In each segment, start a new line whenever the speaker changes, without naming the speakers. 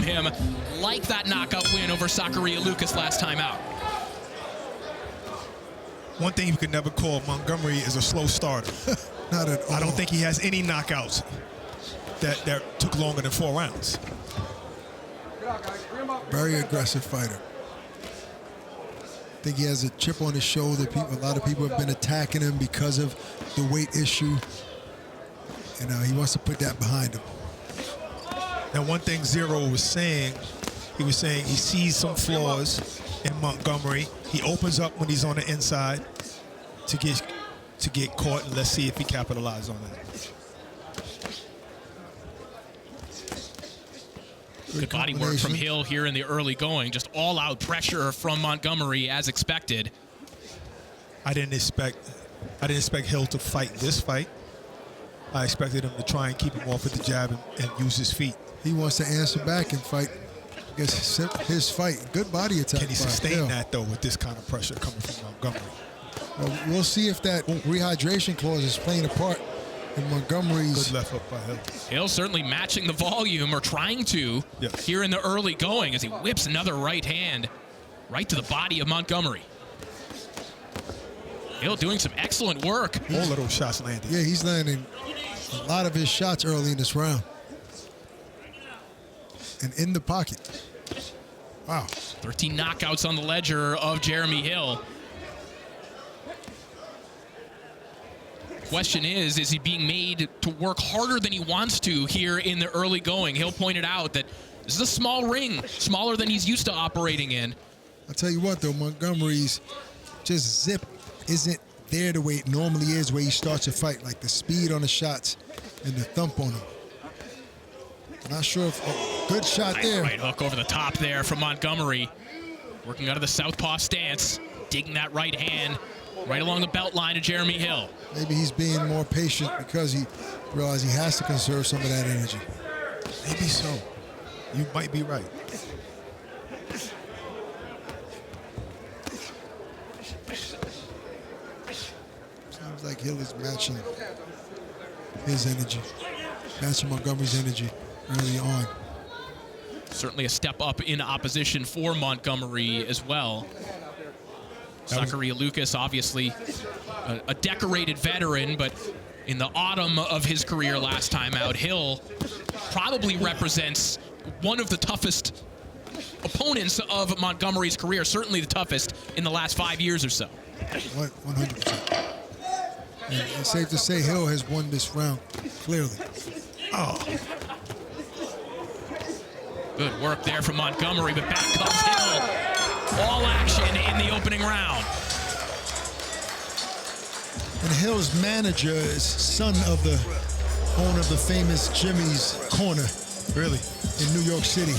him, like that knockout win over Zachary Lucas last time out.
One thing you can never call Montgomery is a slow starter.
Not at all.
I don't think he has any knockouts that took longer than 4 rounds.
Very aggressive fighter. I think he has a chip on his shoulder. A lot of people have been attacking him because of the weight issue. And he wants to put that behind him.
Now, one thing Zero was saying, he sees some flaws in Montgomery. He opens up when he's on the inside to get caught, and let's see if he capitalizes on that.
Good body work from Hill here in the early going. Just all-out pressure from Montgomery as expected.
I didn't expect Hill to fight this fight. I expected him to try and keep him off with the jab and use his feet.
He wants to answer back and fight against his fight. Good body attack.
Can he sustain that, though, with this kind of pressure coming from Montgomery?
Well, we'll see if that rehydration clause is playing a part in Montgomery's.
Good left hook by Hill.
Hill certainly matching the volume, or trying to, here in the early going, as he whips another right hand right to the body of Montgomery. Hill doing some excellent work.
All of those shots landed.
Yeah, he's landing a lot of his shots early in this round. And in the pocket. Wow.
13 knockouts on the ledger of Jeremy Hill. Question is he being made to work harder than he wants to here in the early going? Hill pointed out that this is a small ring, smaller than he's used to operating in.
I'll tell you what, though, Montgomery's just zip isn't there the way it normally is, where he starts a fight, like the speed on the shots and the thump on them. Not sure if good shot
nice
there.
Right hook over the top there from Montgomery. Working out of the southpaw stance, digging that right hand right along the belt line of Jeremy Hill.
Maybe he's being more patient because he realized he has to conserve some of that energy.
Maybe so. You might be right.
Seems like Hill is matching his energy, matching Montgomery's energy early on.
Certainly a step up in opposition for Montgomery as well. Zachary Lucas, obviously a decorated veteran, but in the autumn of his career last time out, Hill probably represents one of the toughest opponents of Montgomery's career, certainly the toughest in the last 5 years or so.
100%. And it's safe to say Hill has won this round, clearly.
Oh.
Good work there from Montgomery, but back comes Hill. All action in the opening round.
And Hill's manager is son of the owner of the famous Jimmy's Corner.
Really?
In New York City.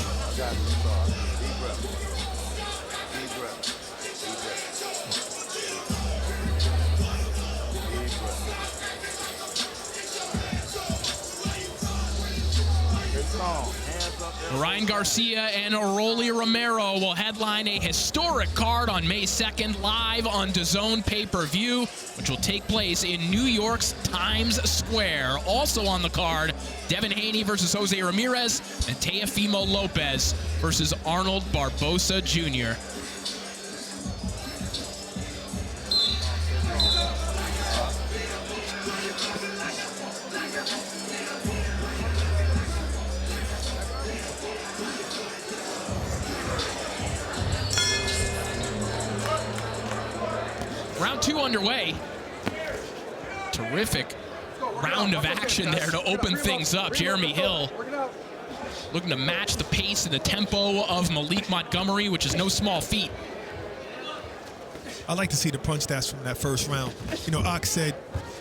Ryan Garcia and Rolly Romero will headline a historic card on May 2nd, live on DAZN pay-per-view, which will take place in New York's Times Square. Also on the card, Devin Haney versus Jose Ramirez and Teofimo Lopez versus Arnold Barbosa Jr. Round 2 underway. Terrific round of action there to open things up. Jeremy Hill looking to match the pace and the tempo of Maliek Montgomery, which is no small feat.
I like to see the punch stats from that first round. You know, Ox said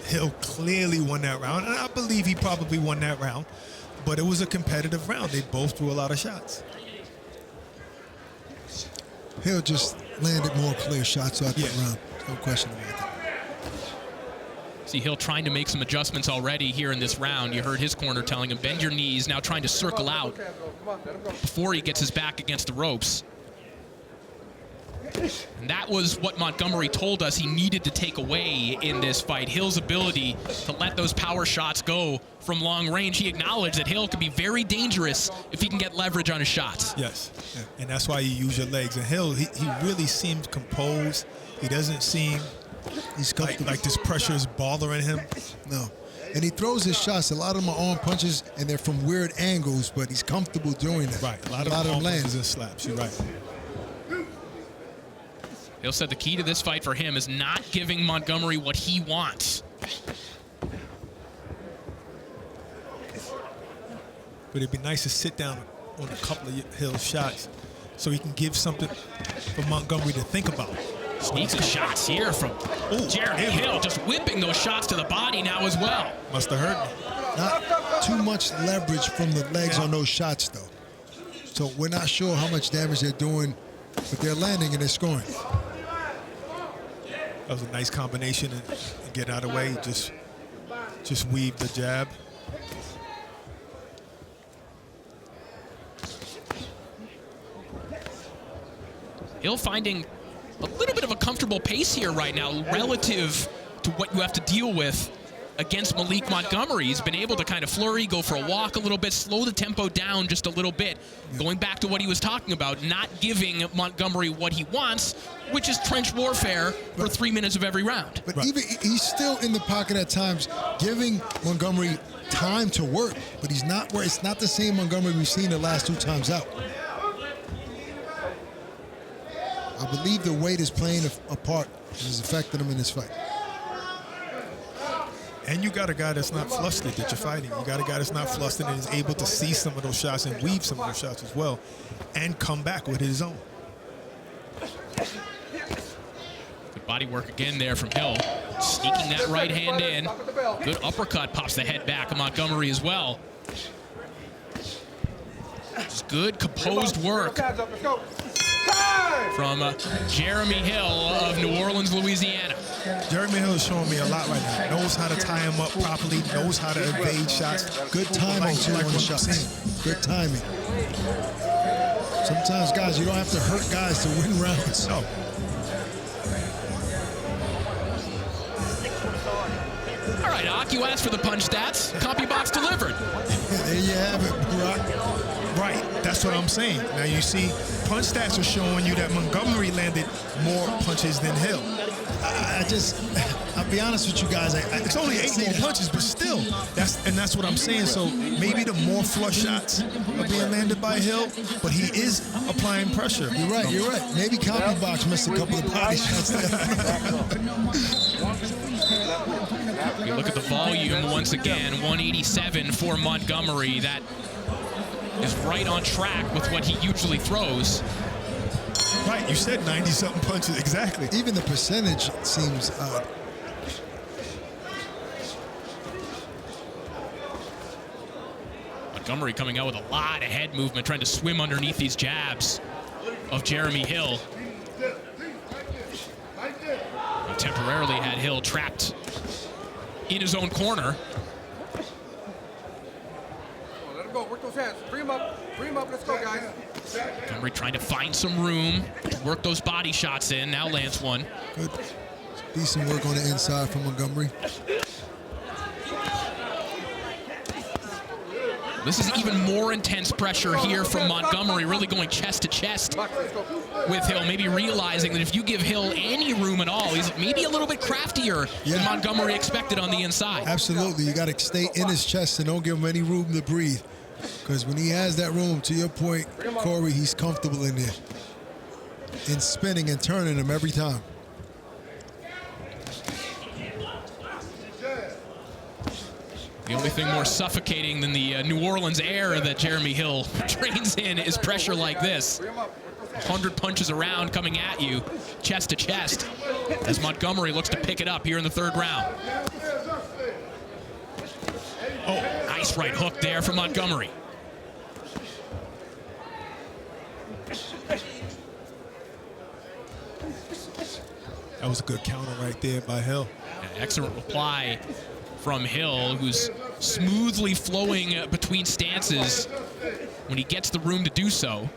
Hill clearly won that round, and I believe he probably won that round, but it was a competitive round. They both threw a lot of shots.
Hill just landed more clear shots out that round. No question about that.
See Hill trying to make some adjustments already here in this round. You heard his corner telling him, bend your knees, now trying to circle out before he gets his back against the ropes. And that was what Montgomery told us he needed to take away in this fight, Hill's ability to let those power shots go from long range. He acknowledged that Hill could be very dangerous if he can get leverage on his shots.
Yes, and that's why you use your legs. And Hill, he really seems composed. He doesn't seem like this pressure is bothering him.
No. And he throws his shots. A lot of them are arm punches, and they're from weird angles, but he's comfortable doing that.
Right, a lot of them lands and slaps. You're right.
Hill said the key to this fight for him is not giving Montgomery what he wants.
But it'd be nice to sit down on a couple of Hill's shots so he can give something for Montgomery to think about.
Sneaky shots here from Jeremy Hill, just whipping those shots to the body now as well.
Must have hurt me.
Not too much leverage from the legs on those shots, though. So we're not sure how much damage they're doing, but they're landing and they're scoring.
That was a nice combination and get out of the way. Just weave the jab.
Hill finding a little bit of a comfortable pace here right now relative to what you have to deal with against Maliek Montgomery. He's been able to kind of flurry, go for a walk a little bit, slow the tempo down just a little bit. Going back to what he was talking about, not giving Montgomery what he wants, which is trench warfare for 3 minutes of every round.
But even he's still in the pocket at times, giving Montgomery time to work, but he's not where it's not the same Montgomery we've seen the last 2 times out. I believe the weight is playing a part and is affecting him in this fight.
And you got a guy that's not flustered that you're fighting. You got a guy that's not flustered and is able to see some of those shots and weave some of those shots as well and come back with his own.
Good body work again there from Hill. Sneaking that right hand in. Good uppercut, pops the head back of Montgomery as well. Just good, composed work from Jeremy Hill of New Orleans, Louisiana.
Jeremy Hill is showing me a lot right now. Knows how to tie him up properly, knows how to evade shots.
Good timing too on the shots. Good timing. Sometimes, guys, you don't have to hurt guys to win rounds.
No.
All right, Ak, you asked for the punch stats. Copy box delivered.
There you have it, Brock.
Right, that's what I'm saying. Now you see, punch stats are showing you that Montgomery landed more punches than Hill.
I'll be honest with you guys.
It's only 8 more punches, but still, that's what I'm saying. So maybe the more flush shots are being landed by Hill, but he is applying pressure.
You're right. Maybe copy box missed a couple of body shots there.
You look at the volume once again, 187 for Montgomery. That is right on track with what he usually throws.
Right, you said 90-something punches, exactly.
Even the percentage seems odd.
Montgomery coming out with a lot of head movement, trying to swim underneath these jabs of Jeremy Hill. He temporarily had Hill trapped in his own corner.
Let him go. Work those hands. Free him up. Free him up. Let's go, guys.
Montgomery trying to find some room, work those body shots in. Now lands one.
Good. Decent work on the inside from Montgomery.
This is even more intense pressure here from Montgomery, really going chest to chest with Hill, maybe realizing that if you give Hill any room at all, he's maybe a little bit craftier than Montgomery expected on the inside.
Absolutely. You got to stay in his chest and don't give him any room to breathe. Because when he has that room, to your point, Corey, he's comfortable in there. And spinning and turning him every time.
The only thing more suffocating than the New Orleans air that Jeremy Hill trains in is pressure like this. 100 punches around coming at you, chest to chest, as Montgomery looks to pick it up here in the 3rd round. Oh, nice right hook there from Montgomery.
That was a good counter right there by Hill.
Excellent reply from Hill, who's smoothly flowing between stances when he gets the room to do so.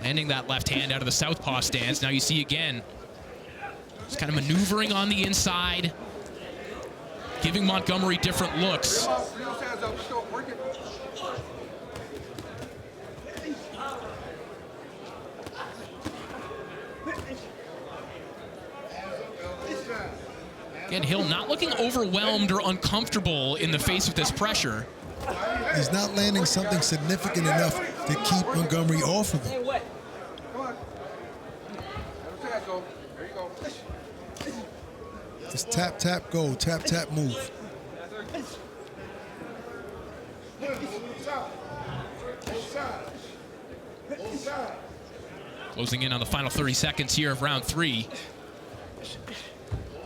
Landing that left hand out of the southpaw stance. Now you see again, just kind of maneuvering on the inside, giving Montgomery different looks. Again, Hill not looking overwhelmed or uncomfortable in the face of this pressure.
He's not landing something significant enough to keep Montgomery off of him.
There you go.
It's tap, tap, go, tap, tap, move.
Closing in on the final 30 seconds here of round 3.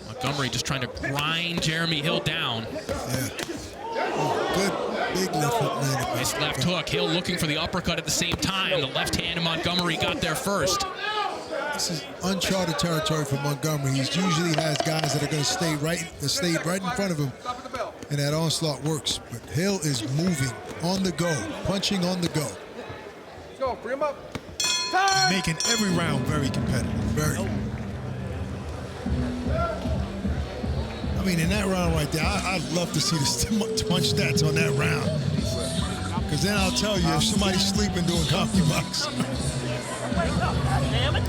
Montgomery just trying to grind Jeremy Hill down.
Yeah. Oh, good big left hook landed.
Nice left hook. Hill looking for the uppercut at the same time. The left hand of Montgomery got there first.
This is uncharted territory for Montgomery. He usually has guys that are going to stay right in front of him, and that onslaught works. But Hill is moving on the go, punching on the go.
Let's go. Bring him up.
Making every round very competitive.
Very. I mean, in that round right there, I'd love to see the punch stats on that round. Because then I'll tell you if somebody's sleeping doing comedy box.
Wake up, goddammit!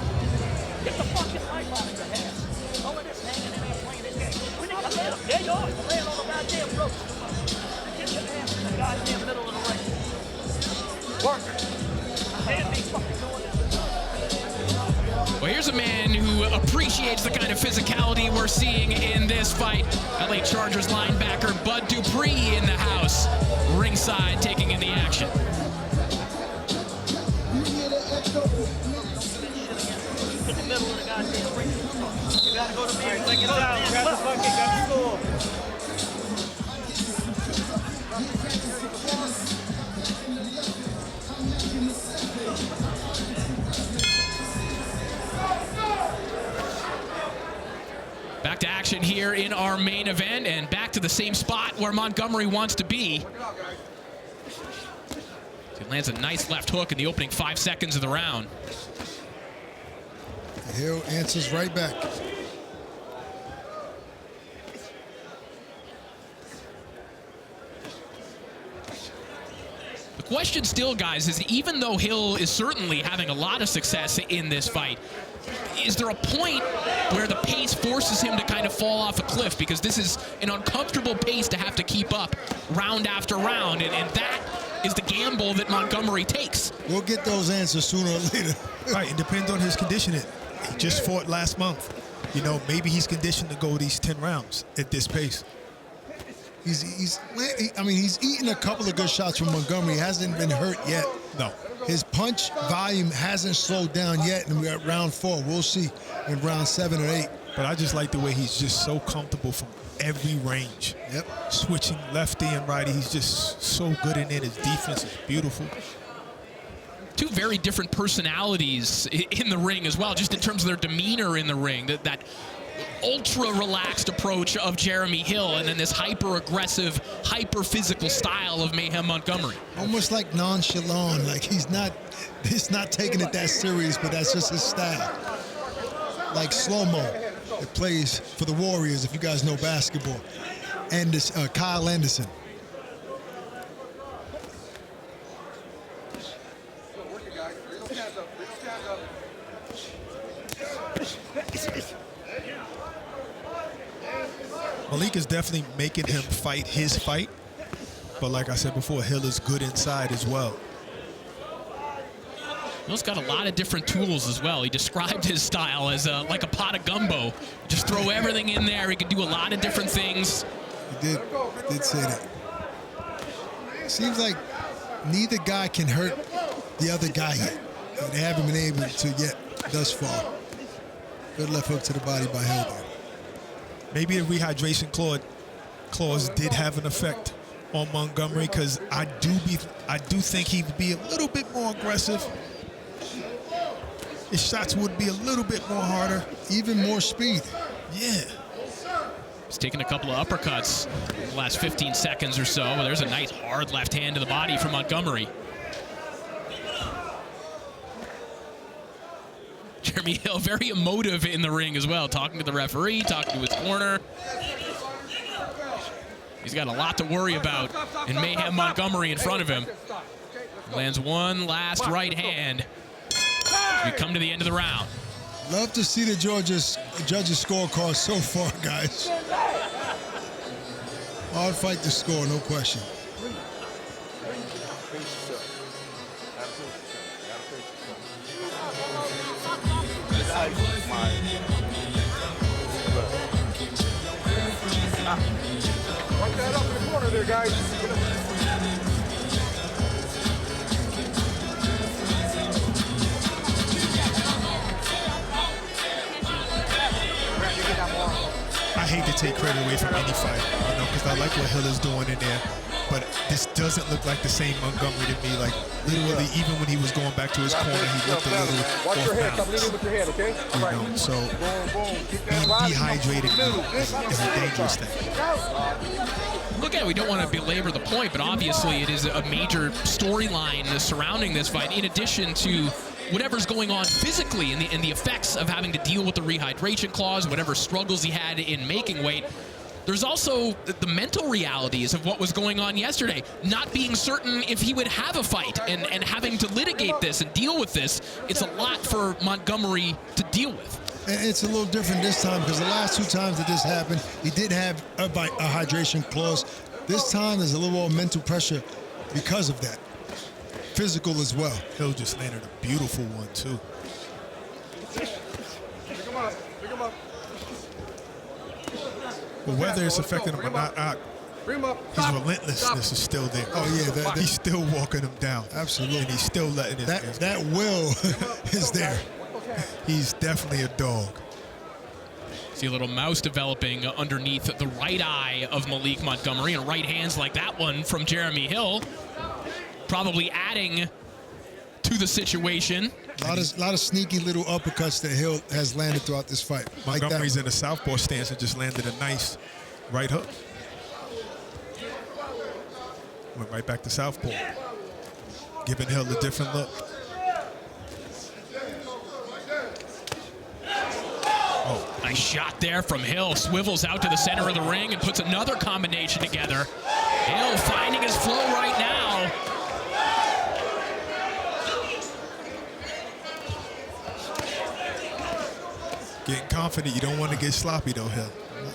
Get the fucking light on in your head. All of this hanging in there playing this game. When you come in, there you are, laying on the goddamn rope. Get your ass in the goddamn middle of the ring. Work. I can't be fucking doing this.
Well, here's a man who appreciates the kind of physicality we're seeing in this fight. LA Chargers linebacker Bud Dupree in the house, ringside taking in the action.
In the middle of the goddamn ring. You gotta go to me and take it down. Grab the bucket, got the score.
Back to action here in our main event, and back to the same spot where Montgomery wants to be. He lands a nice left hook in the opening 5 seconds of the round.
Hill answers right back.
The question still, guys, is even though Hill is certainly having a lot of success in this fight, is there a point where the pace forces him to kind of fall off a cliff? Because this is an uncomfortable pace to have to keep up round after round, and that is the gamble that Montgomery takes.
We'll get those answers sooner or later.
Right, it depends on his conditioning. He just fought last month. You know, maybe he's conditioned to go these 10 rounds at this pace.
He's eaten a couple of good shots from Montgomery. He hasn't been hurt yet.
No.
His punch volume hasn't slowed down yet, and we're at round 4. We'll see in round 7 or 8.
But I just like the way he's just so comfortable from every range.
Yep.
Switching lefty and righty. He's just so good in it. His defense is beautiful.
Two very different personalities in the ring as well, just in terms of their demeanor in the ring. That ultra-relaxed approach of Jeremy Hill, and then this hyper-aggressive, hyper-physical style of Mayhem Montgomery.
Almost like nonchalant, like he's not taking it that serious, but that's just his style. Like slow-mo, it plays for the Warriors, if you guys know basketball. And this Kyle Anderson.
Work it, guys. Bring those hands up. Bring those hands up.
Maliek is definitely making him fight his fight. But like I said before, Hill is good inside as well.
Hill's got a lot of different tools as well. He described his style as like a pot of gumbo. Just throw everything in there. He can do a lot of different things.
He did say that. Seems like neither guy can hurt the other guy yet. They haven't been able to yet thus far. Good left hook to the body by Hill there.
Maybe the rehydration clause did have an effect on Montgomery, because I do think he'd be a little bit more aggressive. His shots would be a little bit more harder.
Even more speed.
Yeah.
He's taken a couple of uppercuts in the last 15 seconds or so. Well, there's a nice hard left hand to the body from Montgomery. Jeremy Hill, very emotive in the ring as well, talking to the referee, talking to his corner. He's got a lot to worry about in Mayhem Montgomery in front of him. Lands one last right hand as we come to the end of the round.
Love to see the judges' scorecard so far, guys. Hard fight to score, no question.
Wipe that up in the corner there, guys.
I hate to take credit away from any fight, because I like what Hill is doing in there. But this doesn't look like the same Montgomery to me. Like, literally, even when he was going back to his corner, he looked a little
Watch your head.
off
Stop
balance.
leading with your head, okay? Right.
So being dehydrated is a dangerous thing.
Look, we don't want to belabor the point, but obviously it is a major storyline surrounding this fight, in addition to whatever's going on physically and the effects of having to deal with the rehydration clause, whatever struggles he had in making weight. There's also the mental realities of what was going on yesterday, not being certain if he would have a fight and having to litigate this and deal with this. It's a lot for Montgomery to deal with.
And it's a little different this time because the last 2 times that this happened, he did have a hydration clause. This time there's a little more mental pressure because of that. Physical as well.
Hill just landed a beautiful one, too.
Pick him up. Pick him up.
But whether it's affecting him or not,
Bring him up.
his relentlessness is still there.
Oh, yeah.
He's still walking him down.
Absolutely.
And he's still letting his hands go.
That will is there.
He's definitely a dog.
See a little mouse developing underneath the right eye of Maliek Montgomery, and right hands like that one from Jeremy Hill, probably adding to the situation.
A lot of sneaky little uppercuts that Hill has landed throughout this fight.
Montgomery's in a southpaw stance and just landed a nice right hook. Went right back to southpaw, giving Hill a different look.
Nice shot there from Hill. Swivels out to the center of the ring and puts another combination together. Hill finding his flow right now.
Getting confident. You don't want to get sloppy, though, Hill.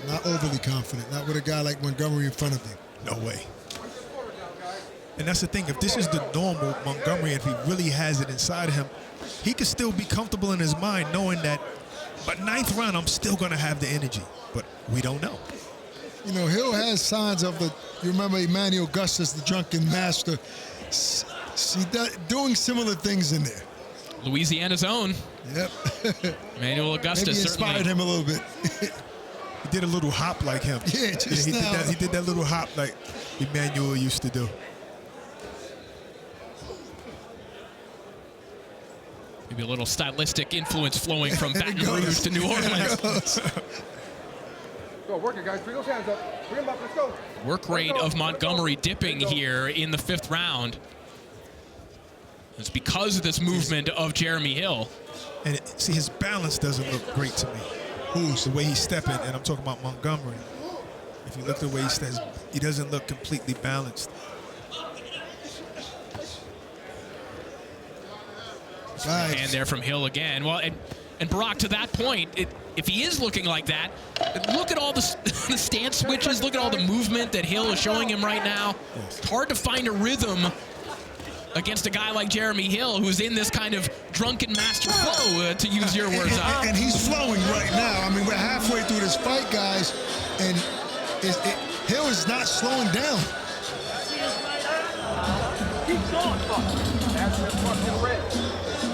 Not overly confident. Not with a guy like Montgomery in front of you.
No way. And that's the thing. If this is the normal Montgomery, if he really has it inside of him, he could still be comfortable in his mind knowing that, but 9th round, I'm still going to have the energy. But we don't know.
You know, Hill has signs of the, you remember Emmanuel Augustus, the drunken master, doing similar things in there.
Louisiana's own.
Yep.
Emmanuel Augustus
Maybe inspired him a little bit.
He did a little hop like him.
Yeah, just now.
He did that little hop like Emmanuel used to do.
Maybe a little stylistic influence flowing from Baton Rouge to New Orleans.
Go, work it, guys. Bring those hands up. Bring them up. Let's go.
Work rate of Montgomery dipping here in the 5th round. It's because of this movement of Jeremy Hill.
And see, his balance doesn't look great to me. Who's the way he's stepping, and I'm talking about Montgomery. If you look the way he steps, he doesn't look completely balanced.
And there from Hill again. Well, and Barack, to that point, if he is looking like that, look at all the stance switches, look at all the movement that Hill is showing him right now.
Yes.
It's hard to find a rhythm against a guy like Jeremy Hill, who's in this kind of drunken master flow, to use your words.
And he's flowing right now. I mean, we're halfway through this fight, guys, and Hill is not slowing down.
Keep going, fuck.
That's your fucking red.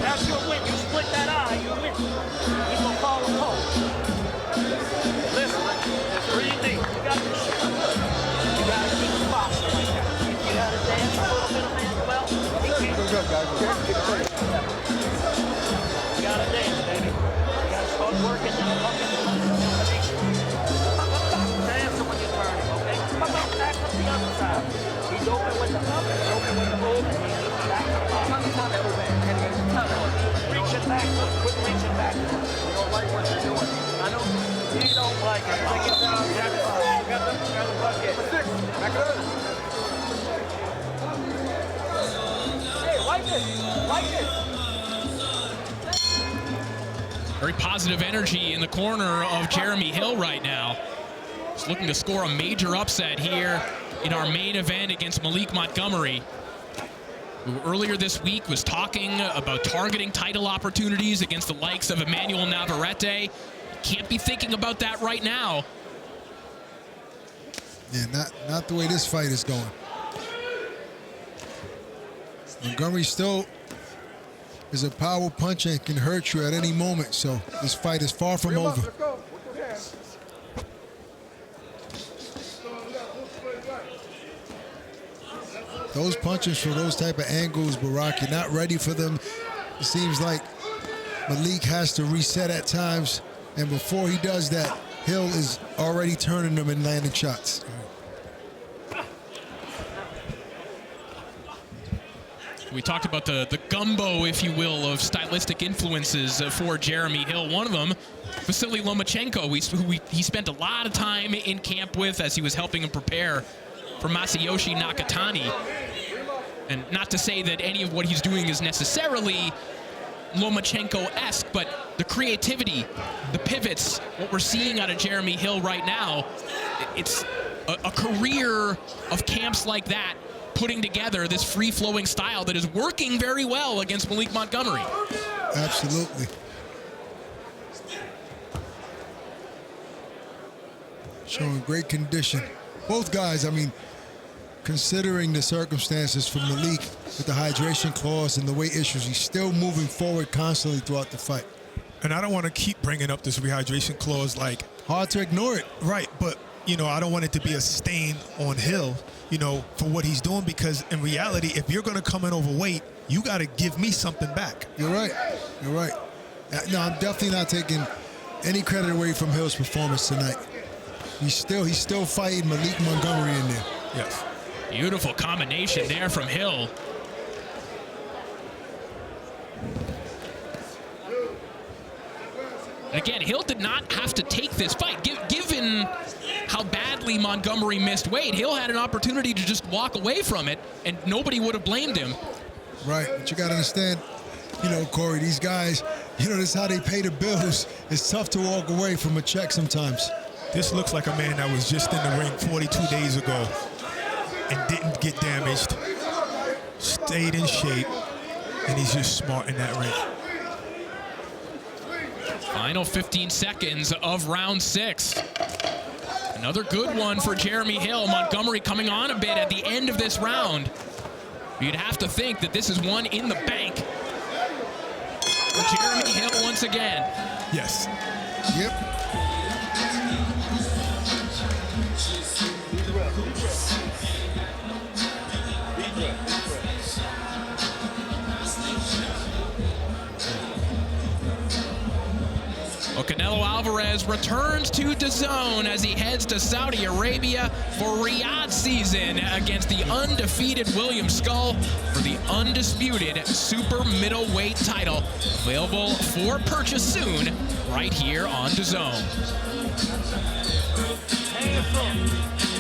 That's your win. You split that eye, you win. He's gonna follow home. Listen, it's 3D. You got this shit. You gotta keep the box like that. You gotta dance a little bit, man. Well, he can't.
Good job, guys. Okay? Get it ready.
You gotta dance, baby. You gotta start working that fucking combination. Dance when you're turning, okay? Back up the other side. He's open with the up, he's open with the overhand. Back to the bottom. Reaching back, quit reaching back. like it. Take it down. Grab the bucket.
Back it up.
Hey, wipe it.
Very positive energy in the corner of Jeremy Hill right now. He's looking to score a major upset here in our main event against Maliek Montgomery, who earlier this week was talking about targeting title opportunities against the likes of Emmanuel Navarrete. Can't be thinking about that right now.
Yeah, not the way this fight is going. Montgomery still is a power puncher and can hurt you at any moment, so this fight is far from over.
Let's go. Work those hands.
Those punches from those type of angles, Barack, you're not ready for them. It seems like Maliek has to reset at times, and before he does that, Hill is already turning them and landing shots.
We talked about the gumbo, if you will, of stylistic influences for Jeremy Hill. One of them, Vasily Lomachenko, who he spent a lot of time in camp with as he was helping him prepare for Masayoshi Nakatani. And not to say that any of what he's doing is necessarily Lomachenko-esque, but the creativity, the pivots, what we're seeing out of Jeremy Hill right now, it's a career of camps like that, putting together this free-flowing style that is working very well against Maliek Montgomery.
Absolutely. Showing great condition. Both guys, I mean, considering the circumstances for Maliek with the hydration clause and the weight issues, he's still moving forward constantly throughout the fight.
And I don't want to keep bringing up this rehydration clause like...
Hard to ignore it.
Right, but, you know, I don't want it to be a stain on Hill, you know, for what he's doing, because in reality, if you're going to come in overweight, you got to give me something back.
You're right. You're right. No, I'm definitely not taking any credit away from Hill's performance tonight. He's still fighting Maliek Montgomery in there.
Yes.
Beautiful combination there from Hill. And again, Hill did not have to take this fight. Given how badly Montgomery missed weight, Hill had an opportunity to just walk away from it, and nobody would have blamed him.
Right, but you got to understand, you know, Corey, these guys, you know, this is how they pay the bills. It's tough to walk away from a check sometimes.
This looks like a man that was just in the ring 42 days ago and didn't get damaged, stayed in shape, and he's just smart in that ring.
Final 15 seconds of round 6. Another good one for Jeremy Hill. Montgomery coming on a bit at the end of this round. You'd have to think that this is one in the bank for Jeremy Hill once again.
Yes.
Yep.
Well, Canelo Alvarez returns to DAZN as he heads to Saudi Arabia for Riyadh season against the undefeated William Skull for the undisputed super middleweight title. Available for purchase soon right here on DAZN.
Hands up.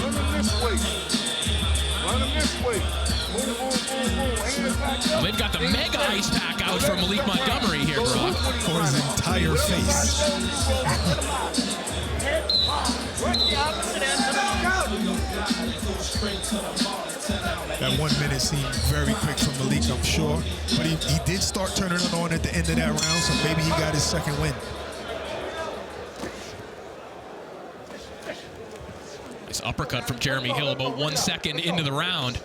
Run them this way. Run them this way. Boom, boom, boom, boom. Hands back up.
They've got the mega ice pack out for Maliek Montgomery here, Brock.
For his entire face.
Work the opposite end to the
That 1 minute seemed very quick for Maliek, I'm sure. But he did start turning it on at the end of that round, so maybe he got his second win.
This uppercut from Jeremy Hill about 1 second into the round.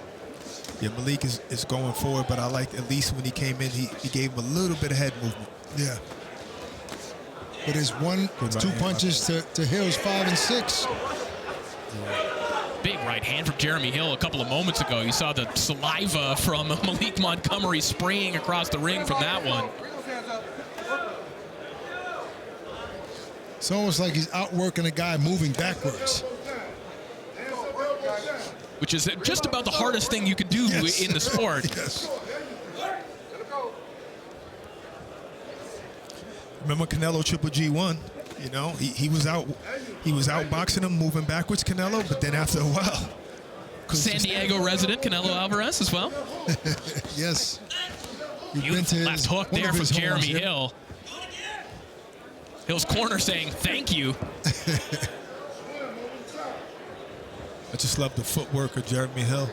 Yeah, Maliek is going forward, but I liked at least when he came in, he gave him a little bit of head movement.
Yeah. But it's two punches to Hill's 5 and 6.
Big right hand from Jeremy Hill a couple of moments ago. You saw the saliva from Maliek Montgomery spraying across the ring from that one.
Bring those hands up.
It's almost like he's outworking a guy moving backwards.
Which is just about the hardest thing you could do in the sport.
Yes.
Remember Canelo Triple G1? You know, he was out. he was outboxing him, moving backwards, Canelo, but then after a while.
San Diego resident Canelo Alvarez as well.
Yes. You've been
Beautiful
to
left hook there from Jeremy
Hill.
Hill. Hill's corner saying thank you.
I just love the footwork of Jeremy Hill.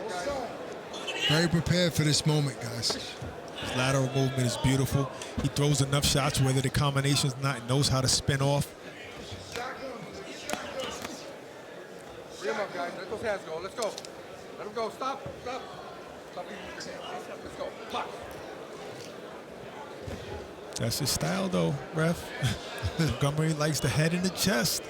Very prepared for this moment, guys.
His lateral movement is beautiful. He throws enough shots, whether the combination's not, knows how to spin off.
Bring him up, guys. Let those hands go. Let's go. Let him go. Stop. Stop. Stop beating with your hands. Let's go. Box.
That's his style, though, ref. Montgomery likes the head and the chest.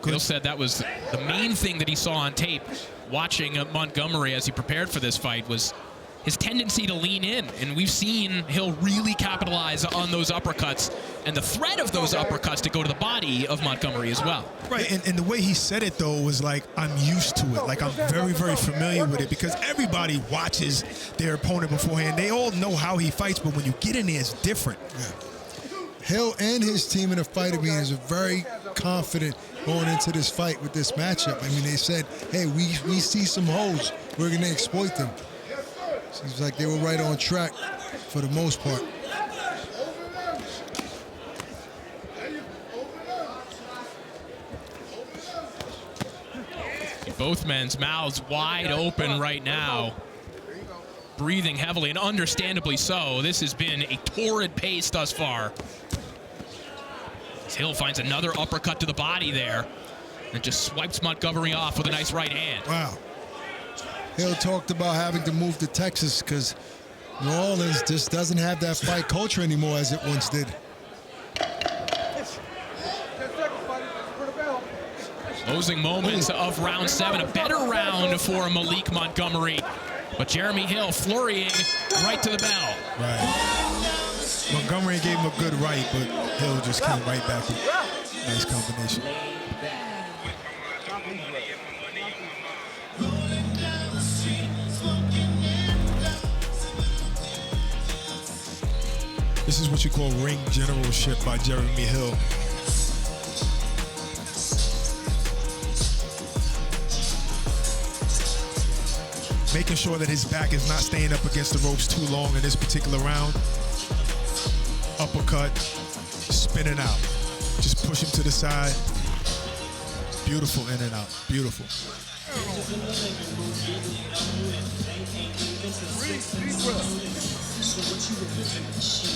Hill said that was the main thing that he saw on tape watching Montgomery as he prepared for this fight was his tendency to lean in. And we've seen Hill really capitalize on those uppercuts and the threat of those uppercuts to go to the body of Montgomery as well.
Right, and the way he said it, though, was like, I'm used to it. Like, I'm very, very familiar with it because everybody watches their opponent beforehand. They all know how he fights, but when you get in there, it's different.
Yeah. Hill and his team in the fight is very confident going into this fight with this matchup. I mean, they said, hey, we see some holes. We're going to exploit them. Seems like they were right on track for the most part.
Both men's mouths wide open right now, breathing heavily, and understandably so. This has been a torrid pace thus far. As Hill finds another uppercut to the body there and just swipes Montgomery off with a nice right hand.
Wow. Hill talked about having to move to Texas because New Orleans just doesn't have that fight culture anymore as it once did.
10 seconds, buddy. For the bell.
Closing moments of round 7, a better round for Maliek Montgomery. But Jeremy Hill flurrying right to the bell.
Right. Montgomery gave him a good right, but Hill just came right back with a nice combination. This is what you call ring generalship by Jeremy Hill. Making sure that his back is not staying up against the ropes too long in this particular round. Uppercut, spinning out. Just push him to the side. Beautiful in and out, beautiful.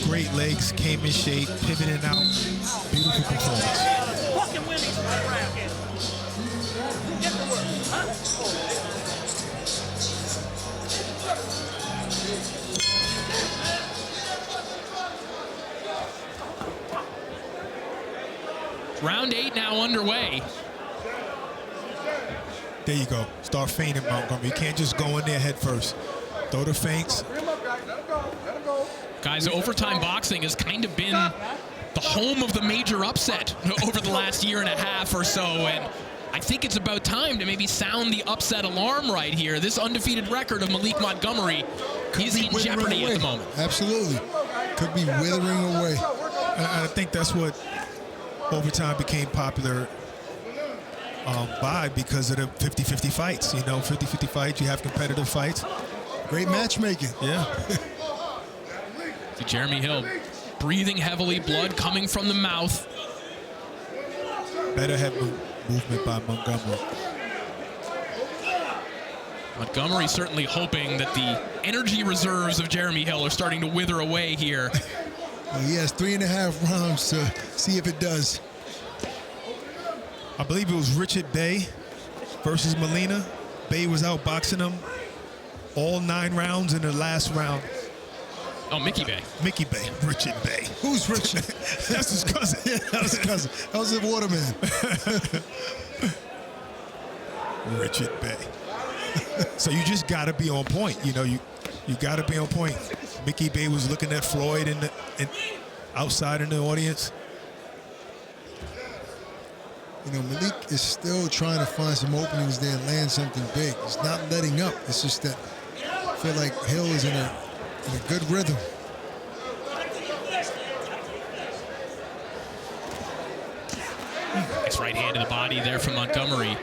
Great legs, came in shape, pivoting out. Beautiful performance.
Fucking win these round here. Get to work, huh?
Round 8 now underway.
There you go. Start feinting, Montgomery. You can't just go in there head first. Throw the feints.
Bring him up, guys. Let him go. Let him go.
Guys, overtime boxing has kind of been the home of the major upset over the last year and a half or so, and I think it's about time to maybe sound the upset alarm right here. This undefeated record of Maliek Montgomery is in jeopardy at the moment.
Absolutely. Could be withering away.
I think that's what overtime became popular by because of the 50-50 fights. You know, 50-50 fights, you have competitive fights.
Great matchmaking.
Yeah.
See Jeremy Hill breathing heavily, blood coming from the mouth.
Better head movement by Montgomery.
Montgomery certainly hoping that the energy reserves of Jeremy Hill are starting to wither away here.
Well, he has 3.5 rounds to see if it does.
I believe it was Richard Bay versus Molina. Bay was outboxing him all 9 rounds in the last round.
Oh, Mickey Bay.
Mickey Bay, Richard Bay.
Who's Richard?
That's his cousin.
Yeah, that was his cousin. That was the waterman.
Richard Bay. So you just got to be on point. You know, you got to be on point. Mickey Bay was looking at Floyd in outside in the audience.
You know, Maliek is still trying to find some openings there and land something big. He's not letting up. It's just that I feel like Hill is in a good rhythm.
Nice right hand to the body there from Montgomery.
You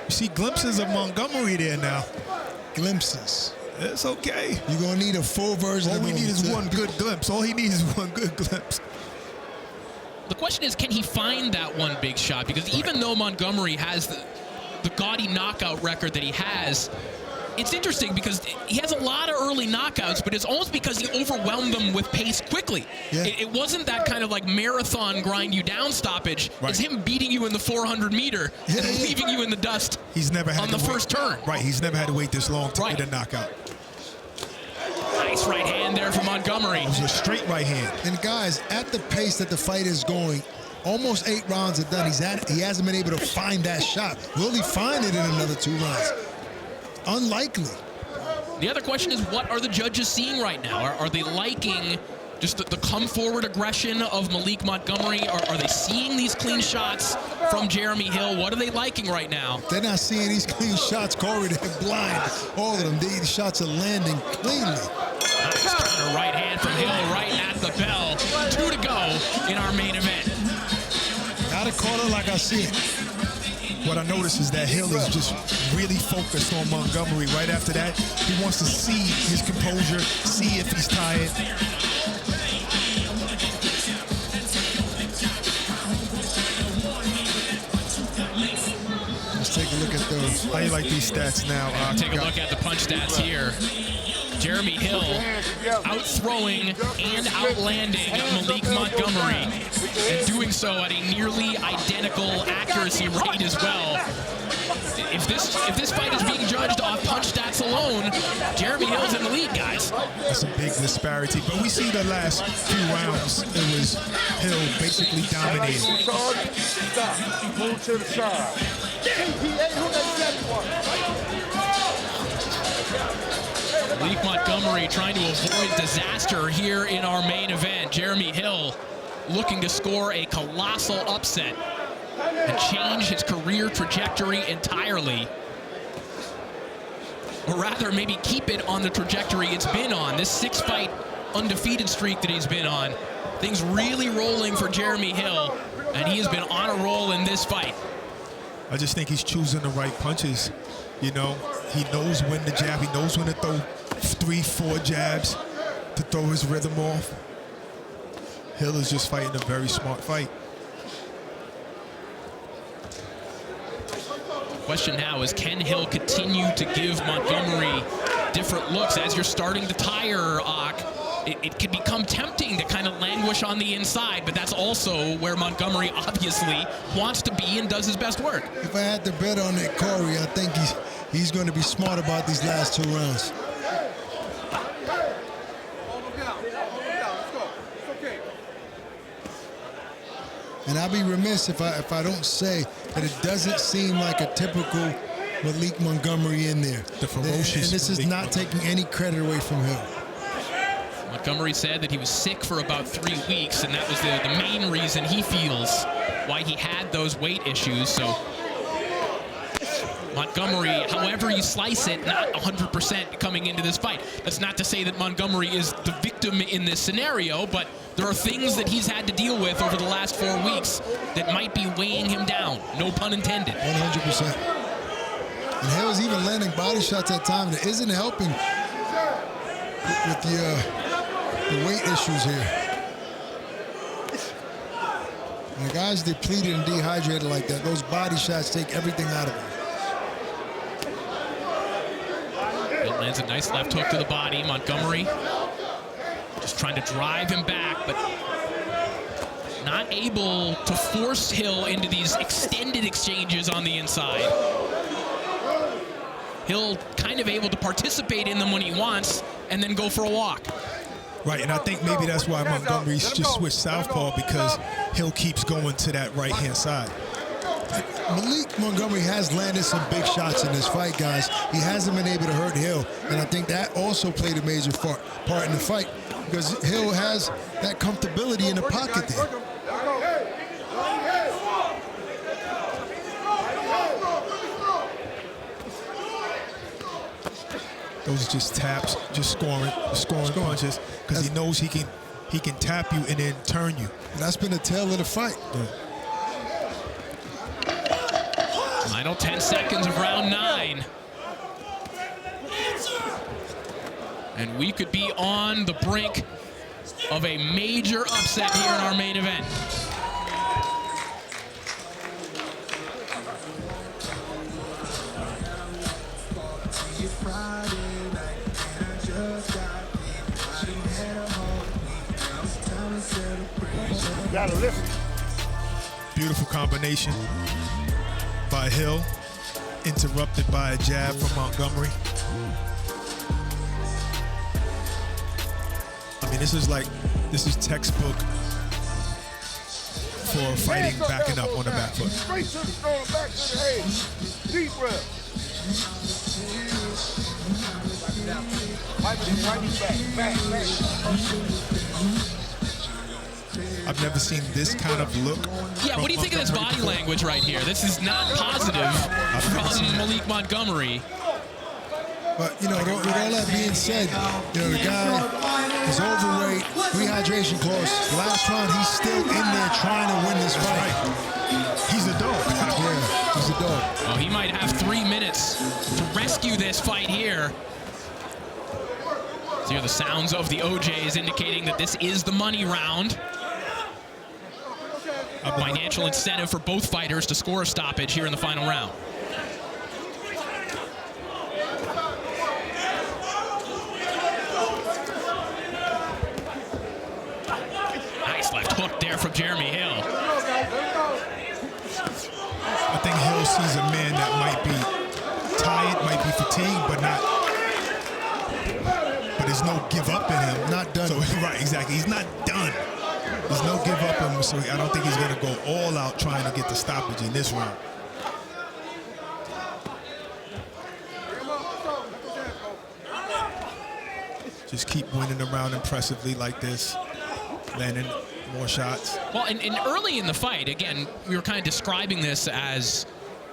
see glimpses of Montgomery there now.
Glimpses.
It's okay.
You're going to need a full version
All
of
we
him
need is
to-
one good glimpse. All he needs is one good glimpse.
The question is, can he find that one big shot? Because even though Montgomery has the gaudy knockout record that he has, it's interesting because he has a lot of early knockouts, but it's almost because he overwhelmed them with pace quickly.
Yeah.
It wasn't that kind of like marathon grind you down stoppage.
Right.
It's him beating you in the 400 meter and leaving you in the dust
He's never had
on
to
the
wait.
first turn.
Right, he's never had to wait this long to
Right.
get a knockout.
Nice right hand there from Montgomery.
It was a straight right hand.
And guys, at the pace that the fight is going, almost 8 rounds are done. He hasn't been able to find that shot. Will he find it in another 2 rounds? Unlikely.
The other question is, what are the judges seeing right now? Are they liking just the come-forward aggression of Maliek Montgomery? Are they seeing these clean shots from Jeremy Hill? What are they liking right now?
They're not seeing these clean shots, Corey. They're blind. All of them. These shots are landing cleanly.
Nice counter right hand from Hill right at the bell. 2 to go in our main event.
Gotta call it like I see it.
What I noticed is that Hill is just really focused on Montgomery. Right after that, he wants to see his composure, see if he's tired.
Let's take a look at those.
How you like these stats now?
Take a look at the punch stats here. Jeremy Hill outthrowing and outlanding Maliek Montgomery, and doing so at a nearly identical accuracy rate as well. If this fight is being judged off punch stats alone, Jeremy Hill's in the lead, guys.
That's a big disparity. But we see the last few rounds, it was Hill basically dominating.
Stop. Move to the side. Who that second one?
Maliek Montgomery trying to avoid disaster here in our main event. Jeremy Hill looking to score a colossal upset and change his career trajectory entirely. Or rather, maybe keep it on the trajectory it's been on. This 6-fight undefeated streak that he's been on. Things really rolling for Jeremy Hill, and he has been on a roll in this fight.
I just think he's choosing the right punches. You know, he knows when to jab. He knows when to throw 3-4 jabs to throw his rhythm off. Hill is just fighting a very smart fight.
Question now is, can Hill continue to give Montgomery different looks? As you're starting to tire, it can become tempting to kind of languish on the inside, but that's also where Montgomery obviously wants to be and does his best work.
If I had to bet on it, Corey, I think he's going to be smart about these last 2 rounds.
Hold him down. Let's go. It's okay.
And I'd be remiss if I don't say that it doesn't seem like a typical Maliek Montgomery in there.
The ferocious
And this is
Maliek
not taking any credit away from Hill.
Montgomery said that he was sick for about 3 weeks, and that was the main reason he feels why he had those weight issues. So Montgomery, however you slice it, not 100% coming into this fight. That's not to say that Montgomery is the victim in this scenario, but there are things that he's had to deal with over the last 4 weeks that might be weighing him down. No pun intended.
100%. And Hill's even landing body shots at times that isn't helping with the weight issues here. When a guy's depleted and dehydrated like that, those body shots take everything out of him.
Hill lands a nice left hook to the body. Montgomery just trying to drive him back, but not able to force Hill into these extended exchanges on the inside. Hill kind of able to participate in them when he wants and then go for a walk.
Right, and I think maybe that's why Montgomery's just switched southpaw, because Hill keeps going to that right-hand side.
Maliek Montgomery has landed some big shots in this fight, guys. He hasn't been able to hurt Hill, and I think that also played a major part in the fight, because Hill has that comfortability in the pocket there.
Those are just taps, just scoring punches, because he knows he can tap you and then turn you.
And that's been the tail of the fight.
Final 10 seconds of round 9. And we could be on the brink of a major upset here in our main event.
Gotta listen.
Beautiful combination by Hill, interrupted by a jab from Montgomery. I mean, this is textbook for fighting backing up on the back foot.
Straight to the stone, back to the head. Deep breath. Wipe it back.
I've never seen this kind of look. Yeah, what do you think of this body language right here? This is not positive from Maliek Montgomery.
But, you know, with all that being said, you know, the guy is overweight, rehydration course. Last round, he's still in there trying to win this fight.
He's a dog.
Yeah, he's a dog.
Oh, he might have 3 minutes to rescue this fight here. So here the sounds of the OJs indicating that this is the money round. A financial incentive for both fighters to score a stoppage here in the final round. Nice left hook there from Jeremy Hill.
I think Hill sees a man that might be tired, might be fatigued, but there's no give up in him.
Not done.
So, right, exactly. He's not done. There's no give up in him, so I don't think he's going to go all out trying to get the stoppage in this round. Just keep winning the round impressively like this, landing more shots.
Well, and early in the fight, again, we were kind of describing this as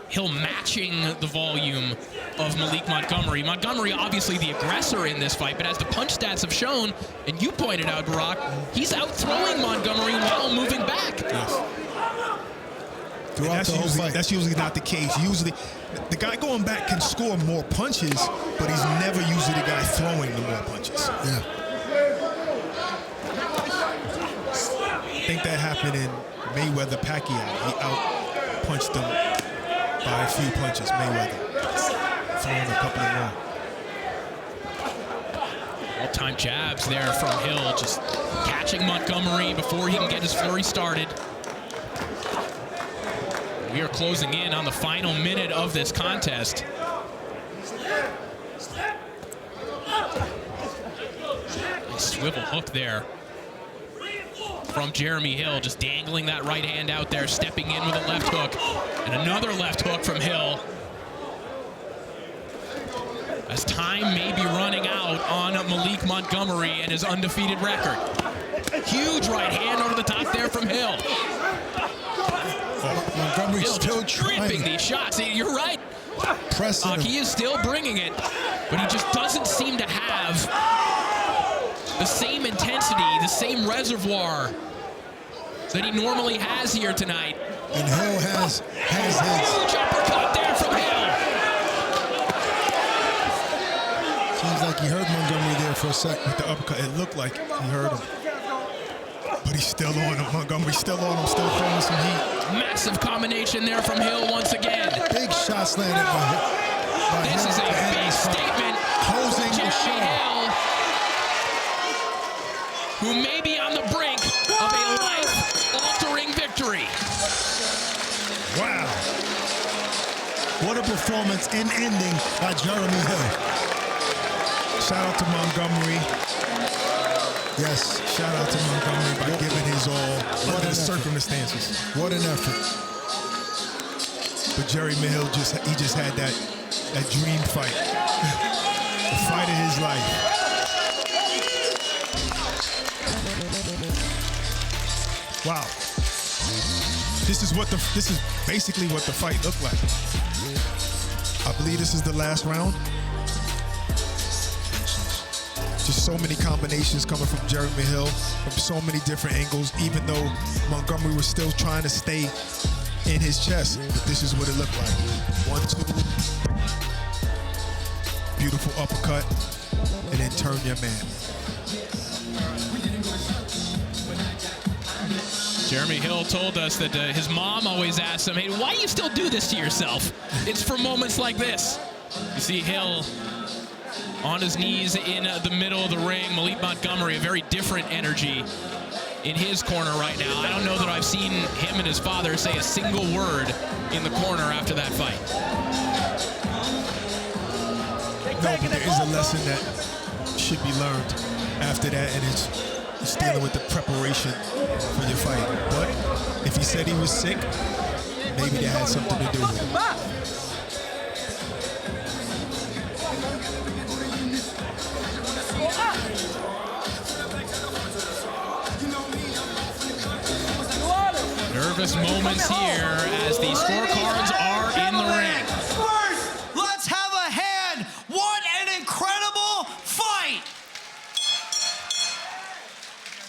Hill matching the volume of Maliek Montgomery. Montgomery, obviously the aggressor in this fight, but as the punch stats have shown, and you pointed out, Barack, he's out-throwing Montgomery while moving back.
Yes. That's usually not the case. Usually, the guy going back can score more punches, but he's never usually the guy throwing the more punches.
Yeah.
I think that happened in Mayweather-Pacquiao. He out-punched him by a few punches, Mayweather. Throwing a couple more.
All-time jabs there from Hill, just catching Montgomery before he can get his flurry started. We are closing in on the final minute of this contest. Nice swivel hook there from Jeremy Hill, just dangling that right hand out there, stepping in with a left hook, and another left hook from Hill. As time may be running out on Maliek Montgomery and his undefeated record. Huge right hand over the top there from Hill.
Montgomery's
Hill
still
just dripping these shots. You're right.
Pressing
He is still bringing it, but he just doesn't seem to have the same intensity, the same reservoir that he normally has here tonight.
And Hill has his.
Huge uppercut there from Hill.
Seems like he heard Montgomery there for a second.
With the uppercut, it looked like he heard him. But he's still on him. Montgomery's still on him, still throwing some heat.
Massive combination there from Hill once again.
Big shots landed by
This
Hill
is a
at the end of
big
the fight.
statement.
Closing the
Jeremy
show.
Hill, who may be on the brink of a life-altering victory.
Wow. What a performance and ending by Jeremy Hill.
Shout out to Montgomery.
Yes.
Shout out to Montgomery by giving his all
What
under
an
the
effort.
circumstances.
What an effort.
But Jeremy Hill just had that dream fight. The fight of his life. Wow. This is basically what the fight looked like. I believe this is the last round. Just so many combinations coming from Jeremy Hill from so many different angles, even though Montgomery was still trying to stay in his chest. But this is what it looked like. 1-2. Beautiful uppercut. And then turn your man.
Jeremy Hill told us that his mom always asked him, hey, why do you still do this to yourself? It's for moments like this. You see Hill on his knees in the middle of the ring. Maliek Montgomery, a very different energy in his corner right now. I don't know that I've seen him and his father say a single word in the corner after that fight.
No, but there is a lesson that should be learned after that, and it's dealing with the preparation for your fight. But if he said he was sick, maybe that had something to do with it.
Nervous moments here as the scorecards are in the ring.
First, let's have a hand. What an incredible fight!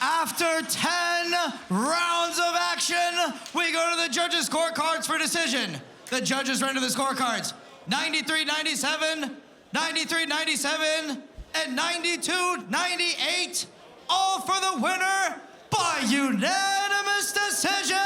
After 10 rounds of action, we go to the judges' scorecards for decision. The judges render the scorecards 93-97, 93-97, and 92-98, all for the winner by unanimous decision.